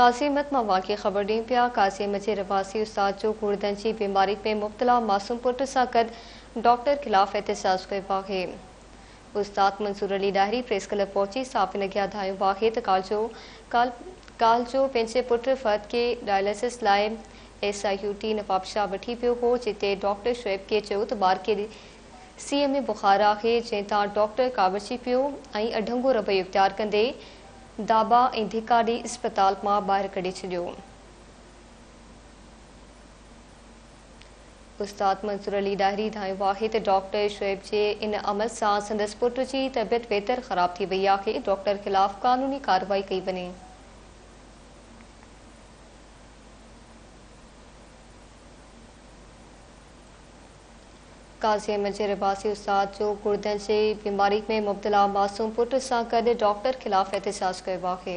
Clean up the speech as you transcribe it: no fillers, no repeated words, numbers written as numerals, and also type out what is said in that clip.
कासिमत मां वाक़ई ख़बर ॾियूं पिया। कासिमत जे रवासी उस्ताद जो गुर्दनि जी बीमारी में मुब्तला मासूम पुट सां गॾु डॉक्टर ख़िलाफ़ एहतजाज कयो आहे। उस्ताद मंज़ूर ॾाहरी प्रेस क्लब पहुची साफ़िन अॻियां धायूं आहे त काल जो पंहिंजे पुट फ़हद खे डायलिसिस लाइ SIUT नवाबशाह वठी पियो हो, जिते डॉक्टर शुएब खे चयो त ॿार खे सीअ में बुखार आहे, जंहिं तां डॉक्टर कावड़जी पियो ऐं अढंगो रवैयो इख्तियार कंदे दाबा ऐं धिका ॾेई अस्पताल मां ॿाहिरि कढी छॾियो। उस्ताद मंज़ूर ॾाहरी धायो आहे त डॉक्टर शुएब जे इन अमल सां संदसि पुट जी तबियत बेहतर ख़राब थी वई आहे। डॉक्टर ख़िलाफ़ कानूनी कार्रवाई कई वञे। कासिमत जे रवासी उस्ताद जो गुर्दनि जी बीमारी में मुब्तला मासूम पुट सां गॾु डॉक्टर ख़िलाफ़ एहतजाज कयो आहे।